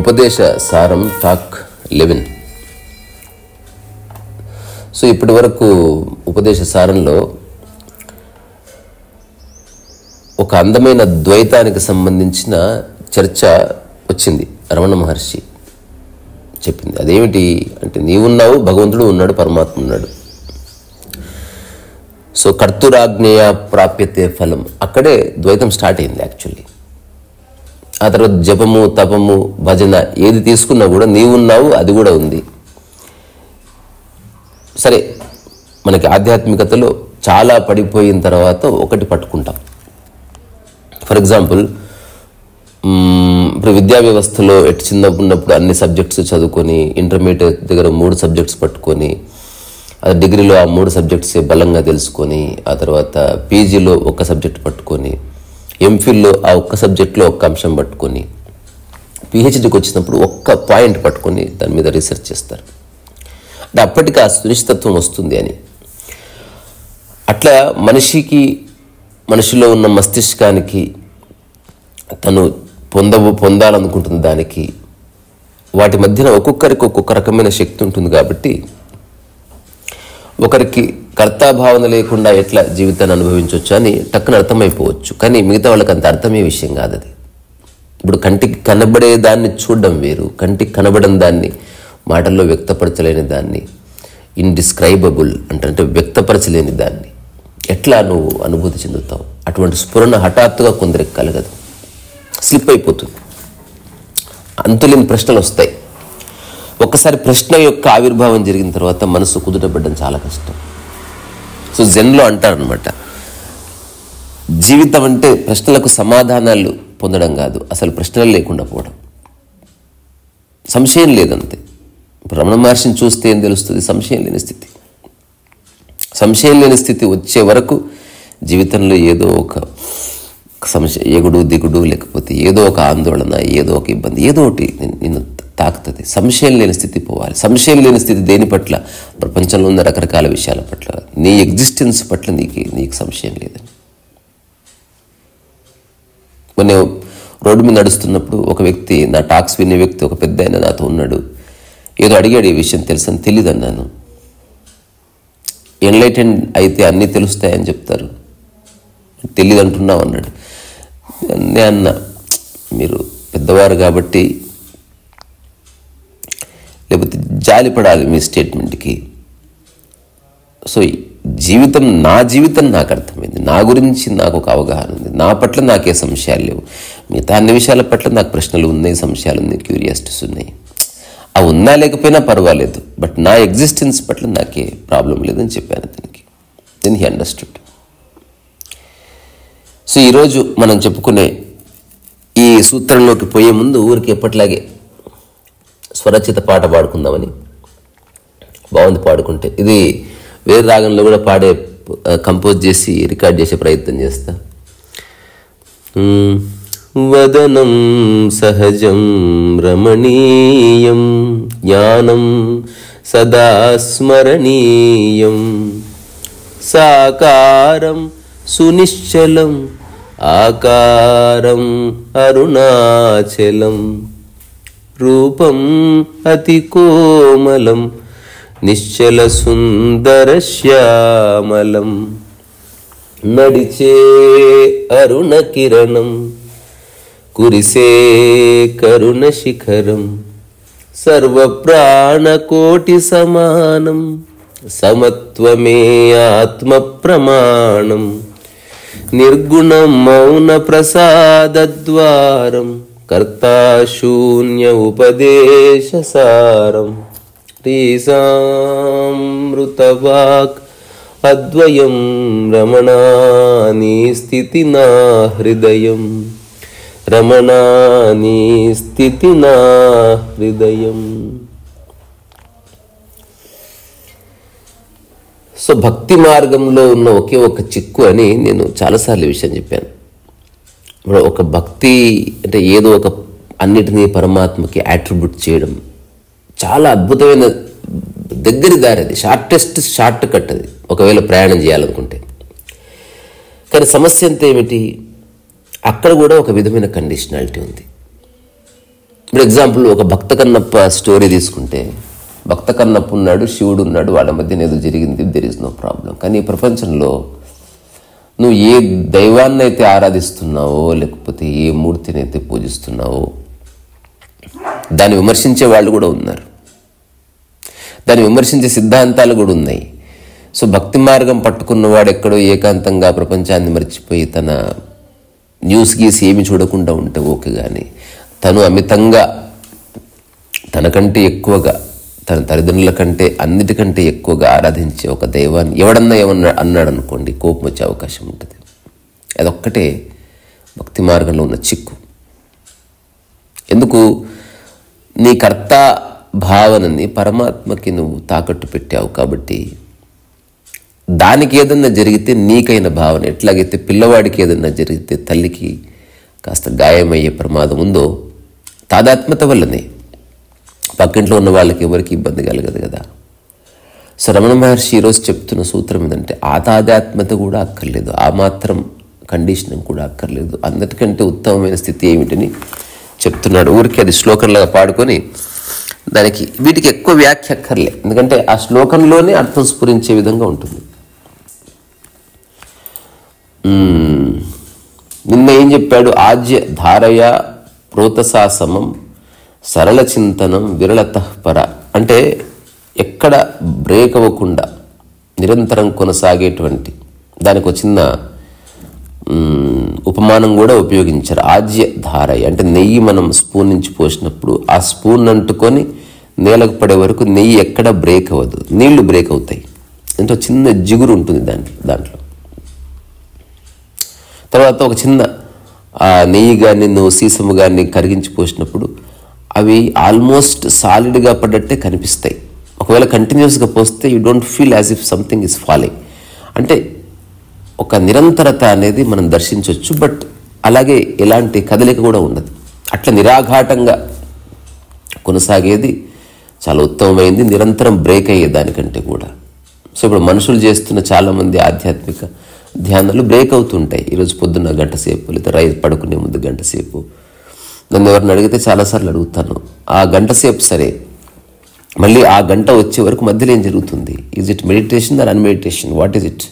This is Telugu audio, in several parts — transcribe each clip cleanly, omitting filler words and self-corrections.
ఉపదేశ సారం టాక్ 11. సో ఇప్పటి వరకు ఉపదేశ సారంలో ఒక అందమైన ద్వైతానికి సంబంధించిన చర్చ వచ్చింది. రమణ మహర్షి చెప్పింది అదేమిటి అంటే, నీవున్నావు, భగవంతుడు ఉన్నాడు, పరమాత్మ ఉన్నాడు. సో కర్తురాజ్ఞేయ ప్రాప్యతే ఫలం, అక్కడే ద్వైతం స్టార్ట్ అయింది యాక్చువల్లీ. ఆ తర్వాత జపము, తపము, భజన ఏది తీసుకున్నా కూడా నీవున్నావు, అది కూడా ఉంది. సరే, మనకి ఆధ్యాత్మికతలో చాలా పడిపోయిన తర్వాత ఒకటి పట్టుకుంటాం. ఫర్ ఎగ్జాంపుల్, ఇప్పుడు విద్యా వ్యవస్థలో చిన్నప్పుడు అన్ని సబ్జెక్ట్స్ చదువుకొని, ఇంటర్మీడియట్ దగ్గర 3 సబ్జెక్ట్స్ పట్టుకొని, అది డిగ్రీలో ఆ 3 సబ్జెక్ట్సే బలంగా తెలుసుకొని, ఆ తర్వాత పీజీలో ఒక సబ్జెక్ట్ పట్టుకొని, ఎంఫిల్లో ఆ ఒక్క సబ్జెక్ట్లో ఒక్క అంశం పట్టుకొని, పిహెచ్డీకి వచ్చినప్పుడు ఒక్క పాయింట్ పట్టుకొని దాని మీద రీసెర్చ్ చేస్తారు. అంటే అప్పటికి ఆ సునిశ్చితత్వం వస్తుంది అని. అట్లా మనిషిలో ఉన్న మస్తిష్కానికి తను పొందాలనుకుంటున్న దానికి వాటి మధ్యన ఒక్కొక్కరికి ఒక్కొక్క రకమైన శక్తి ఉంటుంది. కాబట్టి ఒకరికి కర్తాభావన లేకుండా ఎట్లా జీవితాన్ని అనుభవించవచ్చు అని టక్కున అర్థమైపోవచ్చు. కానీ మిగతా వాళ్ళకి అంత అర్థమయ్యే విషయం కాదు అది. ఇప్పుడు కంటికి కనబడే దాన్ని చూడడం వేరు, కంటికి కనబడని దాన్ని, మాటల్లో వ్యక్తపరచలేని దాన్ని, ఇండిస్క్రైబబుల్ అంటే వ్యక్తపరచలేని దాన్ని ఎట్లా నువ్వు అనుభూతి చెందుతావు? అటువంటి స్ఫురణ హఠాత్తుగా కొందరికి కలగదు, స్లిప్ అయిపోతుంది, అంతులేని ప్రశ్నలు వస్తాయి. ఒక్కసారి ప్రశ్న యొక్క ఆవిర్భావం జరిగిన తర్వాత మనసు కుదుటపడడం చాలా కష్టం. సో జెన్లో అంటారనమాట, జీవితం అంటే ప్రశ్నలకు సమాధానాలు పొందడం కాదు, అసలు ప్రశ్నలు లేకుండా పోవడం. సంశయం లేదంతే. ఇప్పుడు రమణ మహర్షిని చూస్తే ఏం తెలుస్తుంది? సంశయం లేని స్థితి. సంశయం లేని స్థితి వచ్చే వరకు జీవితంలో ఏదో ఒక సంశయం, ఎగుడు దిగుడు, లేకపోతే ఏదో ఒక ఆందోళన, ఏదో ఒక ఇబ్బంది, ఏదో ఒకటి నిన్ను తాకుతుంది. సంశయం లేని స్థితి పోవాలి. సంశయం లేని స్థితి దేని పట్ల? ప్రపంచంలో ఉన్న రకరకాల విషయాల పట్ల, నీ ఎగ్జిస్టెన్స్ పట్ల నీకు సంశయం లేదని. మొన్న రోడ్డు మీద నడుస్తున్నప్పుడు ఒక వ్యక్తి, నా టాక్స్ వినే వ్యక్తి, ఒక పెద్ద ఆయన నాతో ఉన్నాడు. ఏదో అడిగాడు, ఈ విషయం తెలుసని. తెలీదు అన్నాను. ఎన్లైటెండ్ అయితే అన్నీ తెలుస్తాయని చెప్తారు, తెలీదు అంటున్నావు అన్నాడు. అన్న, మీరు పెద్దవారు కాబట్టి లేకపోతే జాలిపడాలి మీ స్టేట్మెంట్కి. సో నా జీవితం నాకు అర్థమైంది, నా గురించి నాకు ఒక అవగాహన ఉంది, నా పట్ల నాకే సంశయాలు లేవు. మిగతా అన్ని విషయాల పట్ల నాకు ప్రశ్నలు ఉన్నాయి, సంశయాలు ఉన్నాయి, క్యూరియాసిటీస్ ఉన్నాయి. అవి ఉన్నా లేకపోయినా పర్వాలేదు, బట్ నా ఎగ్జిస్టెన్స్ పట్ల నాకే ప్రాబ్లం లేదని చెప్పాను అతనికి. Then he understood. సో ఈరోజు మనం చెప్పుకునే ఈ సూత్రంలోకి పోయే ముందు ఊరికి ఎప్పట్లాగే స్వరచిత పాట పాడుకుందామని. బాగుంది పాడుకుంటే. ఇది వేరే రాగంలో కూడా కంపోజ్ చేసి రికార్డ్ చేసే ప్రయత్నం చేస్తా. వదనం సహజం రమణీయం, జ్ఞానం సదా స్మరణీయం, సాకారం సునిశ్చలం, ఆకారం అరుణాచలం, రూపం అతి కోమలం, నిశ్చల సుందర శ్యామలం, నడిచే అరుణ కిరణం, కురిసే కరుణ శిఖరం, సర్వ ప్రాణకోటి సమానం, సమత్వమే ఆత్మ ప్రమాణం, నిర్గుణం మౌన ప్రసాదద్వారం, కర్తాశూన్య ఉపదేశ సారం, రీసామృతవాక్ అద్వయం, రమణాని స్థితి నా హృదయం, రమణాని స్థితి నా హృదయం. సో భక్తి మార్గంలో ఉన్న ఒకే ఒక చిక్కు అని నేను చాలాసార్లు విషయం చెప్పాను. ఇప్పుడు ఒక భక్తి అంటే ఏదో ఒక అన్నిటినీ పరమాత్మకి అట్రిబ్యూట్ చేయడం చాలా అద్భుతమైన దగ్గరి దారి. అది షార్ట్ కట్ అది ఒకవేళ ప్రయాణం చేయాలనుకుంటే. కానీ సమస్య అంతా ఏమిటి? అక్కడ కూడా ఒక విధమైన కండిషనాలిటీ ఉంది. ఇప్పుడు ఎగ్జాంపుల్ ఒక భక్త కన్నప్ప స్టోరీ తీసుకుంటే, భక్త కన్నప్ప ఉన్నాడు, శివుడు ఉన్నాడు, వాళ్ళ మధ్యన ఏదో జరిగింది, దెర్ ఇస్ నో ప్రాబ్లం. కానీ ఈ ప్రపంచంలో నువ్వు ఏ దైవాన్ని అయితే ఆరాధిస్తున్నావో, లేకపోతే ఏ మూర్తిని అయితే పూజిస్తున్నావో, దాన్ని విమర్శించే వాళ్ళు కూడా ఉన్నారు, దాన్ని విమర్శించే సిద్ధాంతాలు కూడా ఉన్నాయి. సో భక్తి మార్గం పట్టుకున్నవాడు ఎక్కడో ఏకాంతంగా ప్రపంచాన్ని మర్చిపోయి తన న్యూస్ గీసి ఏమి చూడకుండా ఉంటే ఓకే, కానీ తను అమితంగా తనకంటే ఎక్కువగా, తన తల్లిదండ్రుల కంటే అన్నిటికంటే ఎక్కువగా ఆరాధించే ఒక దైవాన్ని ఏమన్నా అన్నాడు అనుకోండి, కోపం వచ్చే అవకాశం ఉంటుంది. అదొక్కటే భక్తి మార్గంలో ఉన్న చిక్కు. ఎందుకు? నీ కర్త భావనని పరమాత్మకి నువ్వు తాకట్టు పెట్టావు కాబట్టి దానికి ఏదన్నా జరిగితే నీకైన భావన, ఎట్లాగైతే పిల్లవాడికి ఏదన్నా జరిగితే తల్లికి కాస్త గాయమయ్యే ప్రమాదం ఉందో, తాదాత్మ్యత వల్లనే పక్కింట్లో ఉన్న వాళ్ళకి ఎవరికి ఇబ్బంది కలగదు కదా. సో రమణ మహర్షి ఈరోజు చెప్తున్న సూత్రం ఏంటంటే, ఆ తాదాత్మ్యత కూడా అక్కర్లేదు, ఆ మాత్రం కండిషనింగ్ కూడా అక్కర్లేదు, అందరికంటే ఉత్తమమైన స్థితి ఏమిటని చెప్తున్నాడు. ఊరికి అది శ్లోకంలాగా పాడుకొని దానికి వీటికి ఎక్కువ వ్యాఖ్య అక్కర్లే, ఎందుకంటే ఆ శ్లోకంలోనే అర్థం స్ఫురించే విధంగా ఉంటుంది. నిన్న ఏం చెప్పాడు? ఆజ్య ధారయ ప్రోతసా సమం సరళ చింతనం విరళతః పర. అంటే ఎక్కడ బ్రేక్ అవ్వకుండా నిరంతరం కొనసాగేటువంటి దానికి ఒక చిన్న ఉపమానం కూడా ఉపయోగించారు. ఆజ్య ధారయ అంటే నెయ్యి మనం స్పూన్ నుంచి పోసినప్పుడు ఆ స్పూన్ అంటుకొని నేలకు పడే వరకు నెయ్యి ఎక్కడ బ్రేక్ అవ్వదు, నీళ్లు బ్రేక్ అవుతాయి. అంటే చిన్న జిగురు ఉంటుంది దాంట్లో. తర్వాత ఒక చిన్న నెయ్యి కానీ నువ్వు సీసము కానీ కరిగించి పోసినప్పుడు అవి ఆల్మోస్ట్ సాలిడ్గా పడ్డట్టే కనిపిస్తాయి. ఒకవేళ కంటిన్యూస్గా పోస్తే you don't feel as if something is falling. అంటే ఒక నిరంతరత అనేది మనం దర్శించవచ్చు, బట్ అలాగే ఎలాంటి కదలిక కూడా ఉండదు. అట్లా నిరాఘాటంగా కొనసాగేది చాలా ఉత్తమమైంది, నిరంతరం బ్రేక్ అయ్యే దానికంటే కూడా. సో ఇప్పుడు మనుషులు చేస్తున్న చాలామంది ఆధ్యాత్మిక ధ్యానాలు బ్రేక్ అవుతుంటాయి. ఈరోజు పొద్దున్న గంట సేపు, లేదా పడుకునే ముందు గంట సేపు. నన్ను ఎవరిని అడిగితే చాలాసార్లు అడుగుతాను, ఆ గంట సేపు సరే, మళ్ళీ ఆ గంట వచ్చే వరకు మధ్యలో ఏం జరుగుతుంది? Is it meditation or unmeditation? What is it?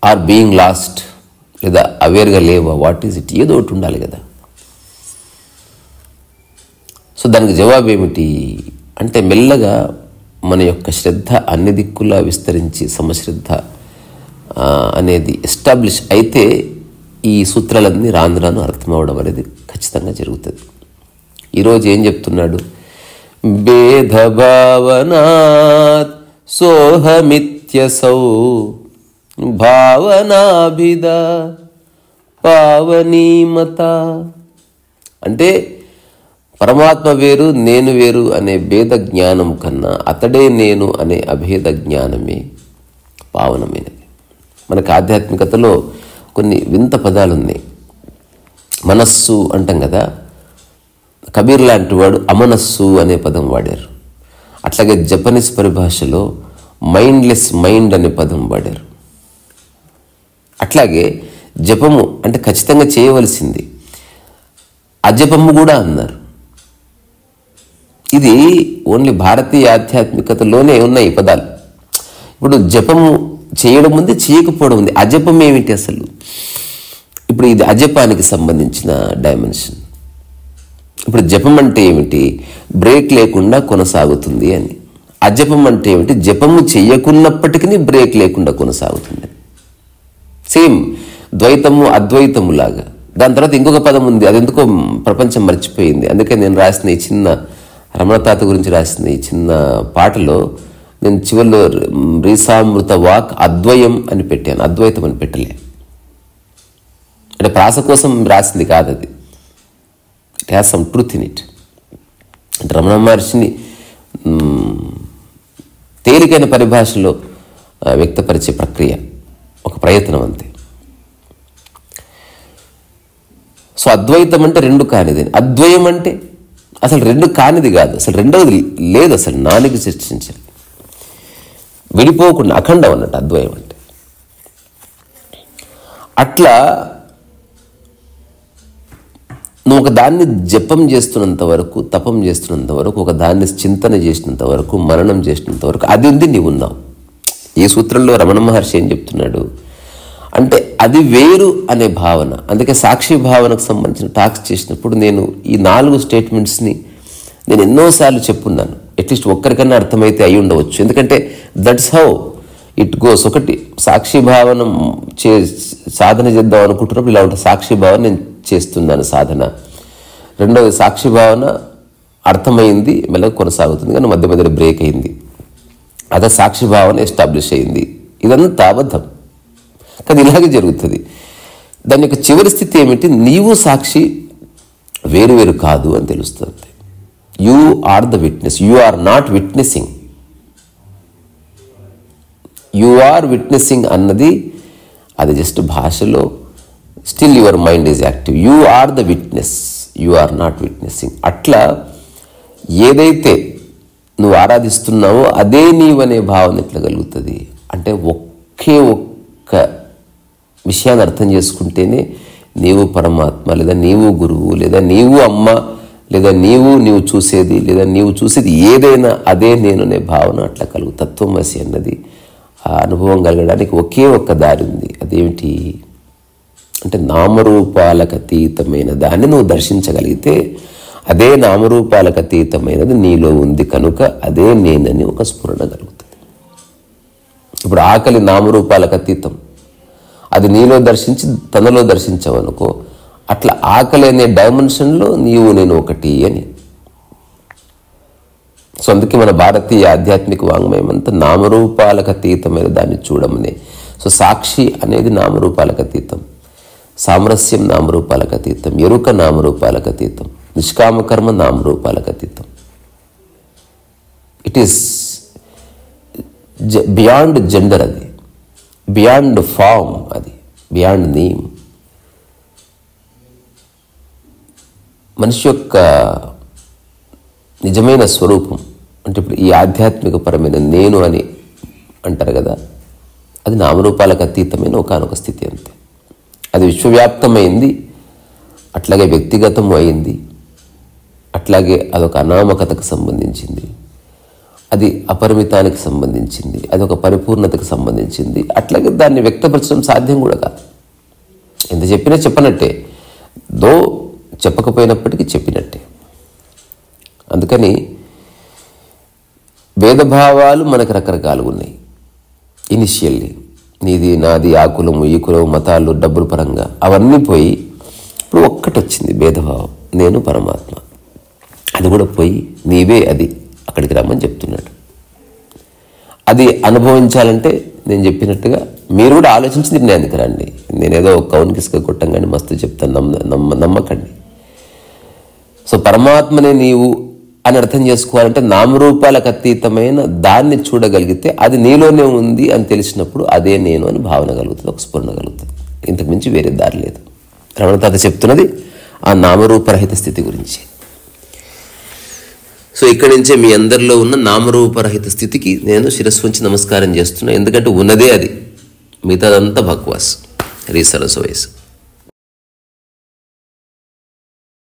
Or being lost, లేదా అవేర్గా లేవా? What is it? ఏదో ఒకటి ఉండాలి కదా. సో దానికి జవాబు ఏమిటి అంటే, మెల్లగా మన యొక్క శ్రద్ధ అన్ని దిక్కులా విస్తరించి సమశ్రద్ధ అనేది ఎస్టాబ్లిష్ అయితే ఈ సూత్రాలన్నీ రాను అర్థం అవడం అనేది ఖచ్చితంగా జరుగుతుంది. ఈరోజు ఏం చెప్తున్నాడు? భేదభావనాత్ సోహమిత్యసౌ భావనాభిద పావనీమత. అంటే పరమాత్మ వేరు, నేను వేరు అనే భేద జ్ఞానం కన్నా అతడే నేను అనే అభేద జ్ఞానమే పావనమైనది. మనకు ఆధ్యాత్మికతలో కొన్ని వింత పదాలు ఉన్నాయి. మనస్సు అంటాం కదా, కబీర్ లాంటి వాడు అమనస్సు అనే పదం వాడారు. అట్లాగే జపనీస్ పరిభాషలో మైండ్లెస్ మైండ్ అనే పదం వాడారు. అట్లాగే జపము అంటే ఖచ్చితంగా చేయవలసింది, అజపము కూడా అన్నారు. ఇది ఓన్లీ భారతీయ ఆధ్యాత్మికతలోనే ఉన్నాయి ఈ పదాలు. ఇప్పుడు జపము చేయడం ఉంది, చేయకపోవడం ఉంది. అజపం ఏమిటి అసలు? ఇప్పుడు ఇది అజపానికి సంబంధించిన డైమెన్షన్. ఇప్పుడు జపం అంటే ఏమిటి? బ్రేక్ లేకుండా కొనసాగుతుంది అని. అజపం అంటే ఏమిటి? జపము చెయ్యకున్నప్పటికీ బ్రేక్ లేకుండా కొనసాగుతుంది. సేమ్ ద్వైతము అద్వైతము లాగా. దాని తర్వాత ఇంకొక పదం ఉంది, అది ఎందుకో ప్రపంచం మర్చిపోయింది. అందుకే నేను రాసిన ఈ చిన్న రమణ తాత గురించి రాసిన ఈ చిన్న పాటలో నేను చివరిలో రీసామృత వాక్ అద్వయం అని పెట్టాను, అద్వైతం అని పెట్టలే. అంటే ప్రాస కోసం రాసింది కాదు అది. It has some truth in it. అంటే రమణ మహర్షిని తేలికైన పరిభాషలో వ్యక్తపరిచే ప్రక్రియ, ఒక ప్రయత్నం అంతే. సో అద్వైతం అంటే రెండు కానిది, అద్వయం అంటే అసలు రెండు కానిది కాదు, అసలు రెండవది లేదు, అసలు నాలుగు చర్చించాలి, విడిపోకుండా అఖండం అన్నట్టు అద్వయం అంటే. అట్లా నువ్వు ఒక దాన్ని జపం చేస్తున్నంత వరకు, తపం చేస్తున్నంత వరకు, ఒక దాన్ని చింతన చేసినంత వరకు, మననం చేసినంత వరకు అది ఉంది, నీవు ఉన్నావు. ఈ సూత్రంలో రమణ మహర్షి ఏం చెప్తున్నాడు అంటే అది వేరు అనే భావన. అందుకే సాక్షి భావనకు సంబంధించిన టాక్స్ చేసినప్పుడు నేను ఈ 4 స్టేట్మెంట్స్ని నేను ఎన్నోసార్లు చెప్పున్నాను. అట్లీస్ట్ ఒక్కరికన్నా అర్థమైతే అయి ఉండవచ్చు. ఎందుకంటే దట్స్ హౌ ఇట్ గోస్. ఒకటి, సాక్షి భావన సాధన చేద్దాం అనుకుంటున్నప్పుడు ఇలా ఉంటుంది, సాక్షి భావన నేను చేస్తున్నాను సాధన. రెండవది, సాక్షి భావన అర్థమైంది, మెల్లగా కొనసాగుతుంది, కానీ మధ్య మధ్యలో బ్రేక్ అయింది. అదే సాక్షి భావన ఎస్టాబ్లిష్ అయింది. ఇదంతా అబద్ధం, కానీ ఇలాగే జరుగుతుంది. దాని యొక్క చివరి స్థితి ఏమిటి? నీవు సాక్షి వేరు వేరు కాదు అని తెలుస్తుంది. You are the witness, you are not witnessing. You are witnessing అన్నది అది జస్ట్ భాషలో, still your mind is active. You are the witness, you are not witnessing. అట్లా ఏదైతే నువ్వు ఆరాధిస్తున్నావో అదే నీవనే భావన ఎట్లా కలుగుతుంది అంటే ఒకే ఒక్క విషయాన్ని అర్థం చేసుకుంటేనే నీవు పరమాత్మ, లేదా నీవు గురువు, లేదా నీవు అమ్మ, లేదా నీవు చూసేది, లేదా నీవు చూసేది ఏదైనా అదే నేననే భావన అట్లా కలుగు. తత్వమసి అన్నది ఆ అనుభవం కలగడానికి ఒకే ఒక్క దారి ఉంది. అదేమిటి అంటే నామరూపాలకు అతీతమైన దాన్ని నువ్వు దర్శించగలిగితే అదే నామరూపాలకు అతీతమైనది నీలో ఉంది కనుక అదే నేనని ఒక స్ఫురణ కలుగుతుంది. ఇప్పుడు ఆకలి నామరూపాలకు అతీతం, అది నీలో దర్శించి తనలో దర్శించవనుకో, అట్లా ఆకలి అనే డైమెన్షన్లో నీవు నేను ఒకటి అని. సో అందుకే మన భారతీయ ఆధ్యాత్మిక వాంగ్మయం అంతా నామరూపాలకు అతీతమైన దాన్ని చూడమనే. సో సాక్షి అనేది నామరూపాలకు అతీతం, సామరస్యం నామరూపాలకు అతీతం, ఎరుక నామరూపాలకు అతీతం, నిష్కామకర్మ నామరూపాలకు అతీతం. ఇట్ ఈస్ బియాండ్ జెండర్, అది బియాండ్ ఫామ్, అది బియాండ్ నేమ్. మనిషి యొక్క నిజమైన స్వరూపం అంటే ఇప్పుడు ఈ ఆధ్యాత్మిక పరమైన నేను అని అంటారు కదా, అది నామరూపాలకు అతీతమైన ఒకానొక స్థితి అంతే. అది విశ్వవ్యాప్తమైంది, అట్లాగే వ్యక్తిగతం అయింది, అట్లాగే అదొక అనామకతకు సంబంధించింది, అది అపరిమితానికి సంబంధించింది, అదొక పరిపూర్ణతకు సంబంధించింది. అట్లాగే దాన్ని వ్యక్తపరచడం సాధ్యం కూడా కాదు. ఎంత చెప్పినా చెప్పనట్టే, దో చెప్పకపోయినప్పటికీ చెప్పినట్టే. అందుకని భేదభావాలు మనకు రకరకాలుగా ఉన్నాయి. ఇనిషియల్లీ నీది నాది, ఆ కులము ఈ కులము, మతాలు, డబ్బుల పరంగా అవన్నీ పోయి ఇప్పుడు ఒక్కటి వచ్చింది భేదభావం, నేను పరమాత్మ. అది కూడా పోయి నీవే అది అక్కడికి రమ్మని చెప్తున్నాడు. అది అనుభవించాలంటే నేను చెప్పినట్టుగా మీరు కూడా ఆలోచించి నిర్ణయానికి రండి. నేనేదో కౌన్కిస్గా కొట్టంగానే మస్తు చెప్తాను, నమ్మకండి. సో పరమాత్మనే నీవు అని అర్థం చేసుకోవాలంటే నామరూపాలకు అతీతమైన దాన్ని చూడగలిగితే అది నీలోనే ఉంది అని తెలిసినప్పుడు అదే నేను అని భావన కలుగుతుంది, ఒక స్ఫురణ కలుగుతుంది. ఇంతకు మించి వేరే దారి లేదు. రమణ తాత చెప్తున్నది ఆ నామరూపరహిత స్థితి గురించి. సో ఇక్కడి నుంచే మీ అందరిలో ఉన్న నామరూపరహిత స్థితికి నేను శిరస్సు వంచి నమస్కారం చేస్తున్నా. ఎందుకంటే ఉన్నదే అది, మిగతాదంతా బక్వాస్, రీసరస్ వయసు.